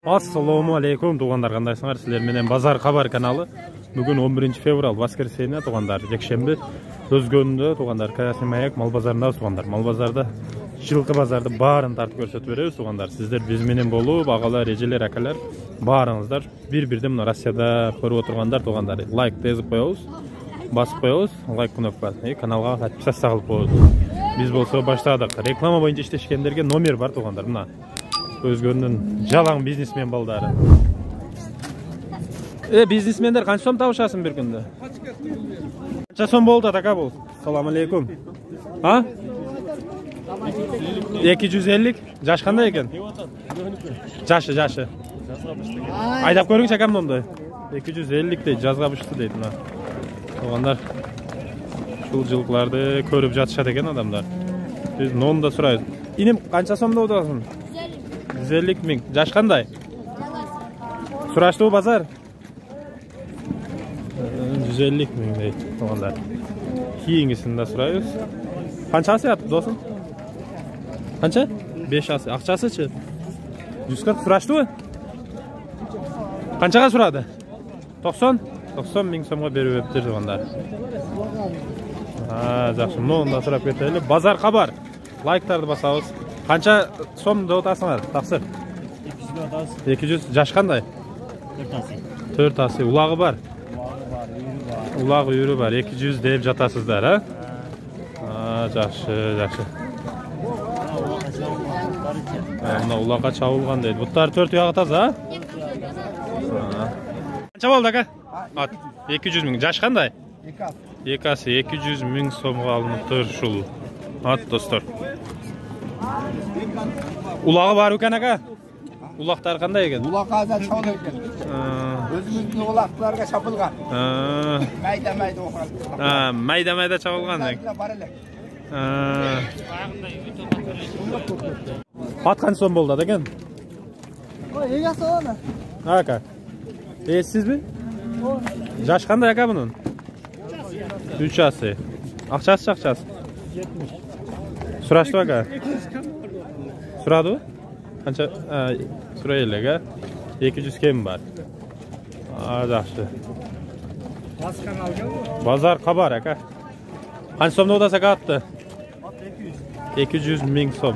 Assalamu alaikum туғандар, қандайсыңар? Сіздер менен Базар Хабар каналы. Бүгін 11 февраль, воскресенье туғандар, жекшембі өзгөнді туғандар, Карасай Маяк мал базарында туғандар. Мал базарда, жылқы базарды барын тартып көрсөтүп беребиз туғандар. Сіздер біз менен болуп, ағалар, ежелер, акалар, барыңыздар. Bir-birде мына Россияда көрүп отырғандар туғандар. Лайк тезип коебуз, басып коебуз, лайк кнопкасын, каналга подписаться кылып коебуз. Биз болсо баштадык. Реклама боюнча иштешкендерге номер бар туғандар. Мына өзгөнүн жалаң бизнесмен балдары. Бизнесмендер канча сом табышасың бир күндө? Канча сом болду атака бул? Салам алейкум. 250. Жаш кандай экен? Жашы. Айдап көрүңчү акам момдой. 250 дейт, жазга бышты дейт мына. Тугандар ушул жылкыларды көрүп жатышат экен адамдар. Биз нонда сурайбыз. Инем канча сомдо отурасың? 150 миң. Жаш кандай? Сураштуу базар? 150 миң дейт тугандар. Кийингисин да сурайбыз. Канчасы атып досум? Канча? 5 асы. Акчасычы? 140 сураштуу? Канчага сурады? 90 миң сомго берип өптүр тугандар. Жакшы. Мында сурап кетели. Базар Хабар. Лайктарды басабыз. Канча сом деп атасыңар? Таксыр. 200. Жаш кандай? 4 асы. Улагы бар? Улагы үйрү бар. 200 деп жатасыздар, жакшы. Мына улакка чабылган дейт. Буттар 4 уягы таза, Канча болду ака? 200 миң. Жаш кандай? 2 асы. 200 миң сомго алынып тур ушул. Достор. Улагы бар екен ака? Улактар кандай экен? Улак азат чабыл экен. Өзүмүздүн улактарга чабылган. Майда окурат. Майда чабылган. Бар элек. Ат канча сом болду экен? Эгасы оны. Ака. Сизби? Жаш кандай ака бунун? 3 асы. Акчасы? 70. Сураштуу ака? Сурадыбы? Канча сурай элек, 200 кем бар. Жакшы. Базар Хабар ака. Канча сомдо атасы ака атты? 200 миң сом.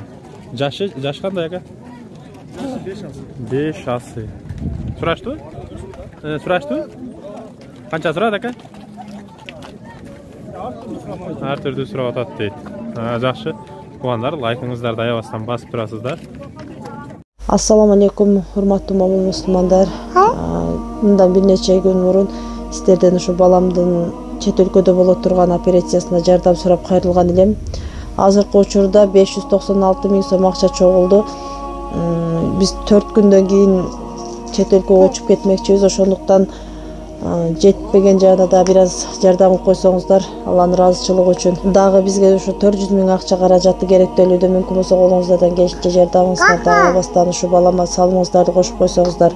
Жаш кандай ака? 5 асы. Сураштуу? Канча сурады ака? Ар түрдүү сурап атат дейт. Жакшы. Тугандар, лайкыңыздарды аябастан басып турасыздар. Ассаламу алейкум, урматтуу момун мусулмандар. Мындан бир нече күн мурун сиздерден ушу баламдын чет өлкөдө боло турган операциясына жардам сурап кайрылган элем. Азыркы учурда 596 миң сом акча чогулду. Биз 4 күндөн кийин чет өлкөгө учуп кетмекчибиз, ошондуктан жетпеген жагына да бир аз жардам кылып койсоңуздар, Алланын ыраазычылыгы үчүн. Дагы бизге ушу 400 миң акча каражаты керектелүүдө, мүмкүн болсо колуңуздардан келишинче жардамыңыздарды албастан ушу балама салымыңыздарды кошуп койсоңуздар.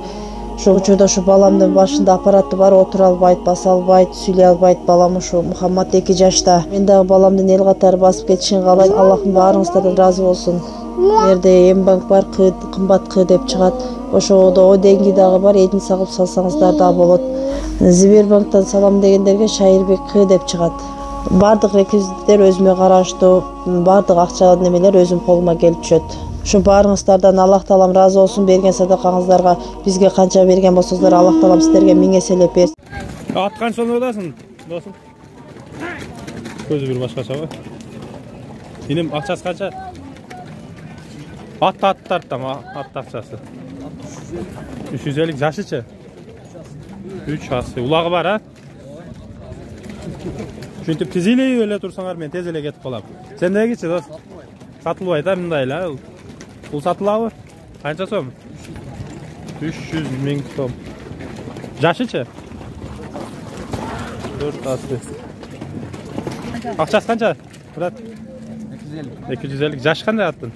Ошол учурда ушу баламдын башында аппараты бар, отура албайт, баса албайт, сүйлөй албайт. Балам ушу Мухаммад 2 жашта. Мен дагы баламдын эл катары басып кетишин каалайм. Аллахым баарыңыздардан ыраазы болсун. Мерде эмбанк бар, кымбат деп чыгат. Ошодо о денги дагы бар, эдин сагып салсаңыздар да болот. Сбербанктан салам дегендерге Шайырбек деп чыгат. Бардык реквизиттер өзүмө караштуу, бардык акча немелер өзүм колума келип түшөт. Ушу баарыңыздардан Аллах таалам ыраазы болсун. Берген садакаңыздарга бизге канча берген болсоңуздар, Аллах таалам сиздерге миң эселеп берсин. Ат канча сом атасың, досум? Көзү бир башкача го. Инем акчасы канча? Ат тарттам, ат акчасы. 350. Жашычы? 3 асы. Улагы бар, Ушинтип тез эле турсаңар, мен тез эле кетип калам. Сен дегичи, дос? Сатылбайт мындай эле. Бул сатылабы? Канча сом? 300 миң сом. Жашычы? 4 асы. Акчасы канча? 250. Жаш кандай аттын?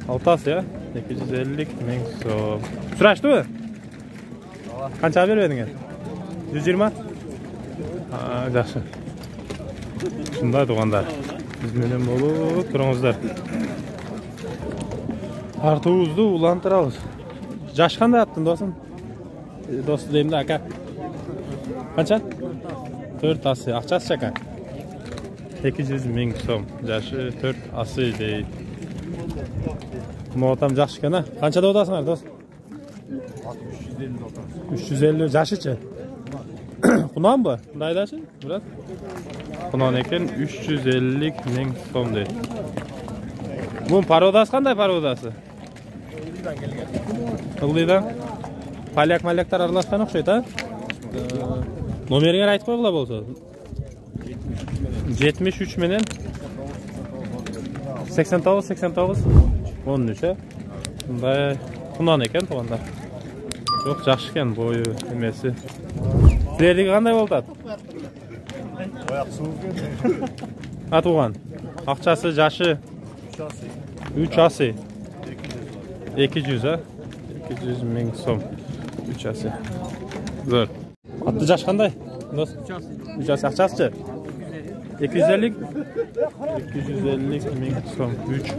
6 асы, 250 миң сом. Сураштыбы? Канча бербедиң? 120? Жакшы. Ушундай тугандар. Биз менен болуп туруңуздар. Артыбызды улантырабыз. Jaş qanday attın dostum? Dostu deyimde aka. Qancha? 4 asy. Aqchasi aka? 800 ming so'm. Jashi 4 asy deydi. Motam yaxshi ekan a. Qanchada o'tasizlar do'st? 350 jashichi? Qunon bu? Qundaydachi? Murat? Qunon ekan 350 ming so'm deydi. Bu parodasi qanday parodasi? Qildidan. Palyak-malyaklar aralashgan o'xshaydi, ha? Nomeringni aytib qo'yinglar bo'lsa. 73 menen 89 13 ha. Bunday qunon ekan to'g'anda. Yo'q, yaxshi ekan bo'yi, nimasi. Sizlarga qanday bo'ldi? Oyoq suv. Atugan. Aqchasi, jashi 3 asy. 200 ha. 200 ming so'm. 3 asy. Zo'r. Atlı jash qanday? Do'st. 3 asy. Aqchasi-chi? 250 ming so'm. 3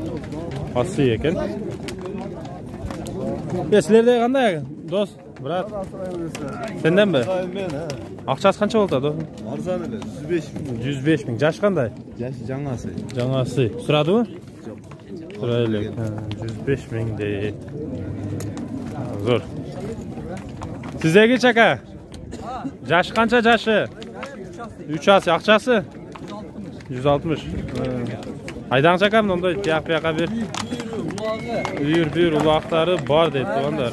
asy ekan. Sizlarda qanday do'st? Brat. Sendan mi? Men ha. Aqchasi qancha bo'ldi do'st? Arzon ele 105 ming. Jash qanday? Yaş жаңасы. Жаңасы. Suradimi? Surayli. 105 ming deydi. Zo'r. Sizga chaka? Jashi qancha jashi? 3 asy. Aqchasi? 160. Aydan chakamni unda yoqqa ber. Bir uloqlari bor deydi to'g'anlar.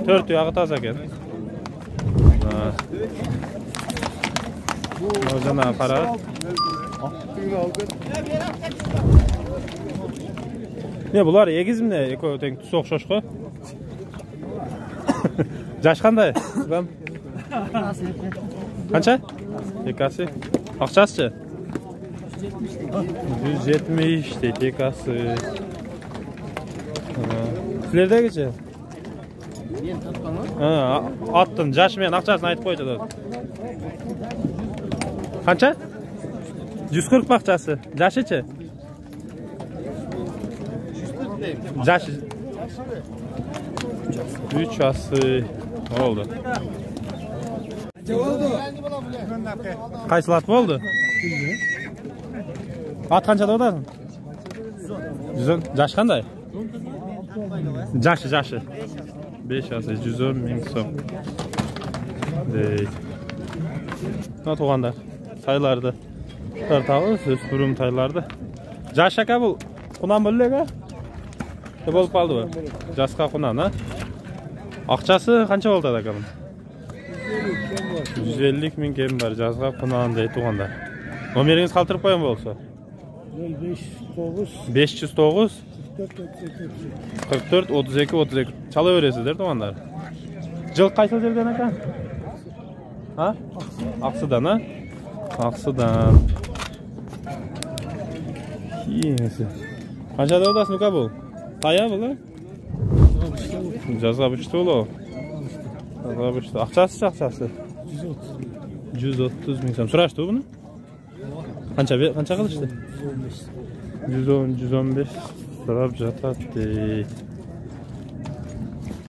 4 yog'i toza ekan. O'zana qara. Ne bular egizmi? Eko teng tus o'xshash-ku. Jash qanday? Qancha? 2 asy. Aqchasi-chi? 170 deydi, 2 asy. Sizlardagichi? Ha, attın. Jash men aqchasini aytib qo'ychi do'st. Qancha? 140 baqchasi. Jashi-chi? Jashi 3 asy oldu. Qaysi lat bo'ldi? At qanchada o'tasan? 110. Jash qanday? Jashi 5 asy 110 ming so'm. Deydi. Ne to'g'anlar? Saylarda. Tartag'i siz qurum taylarda. Jash aka bu qunon bo'laga? Ne bo'lib qoldi bu? Jasqa qunon, ha? Aqchasi qancha bo'ldi aka bu? 150 ming kem bor. Jasqa qunon deydi to'g'anlar. Nomeringiz qoldirib qo'ying bo'lsa. 509 44 32 çalaverasizlar to'g'anlar. Jil qaysi yerdan aka? Ha? Aqsidan, ha? Aqsidan. Kiyinisi. Qanchada o'tasiz uka bu? Qaya bular? Jaza bichdi ular. Jaza bichdi. Aqchasi? 130 ming so'm. So'rashdi buni? Qancha qilishdi? 115 so'rab жатат.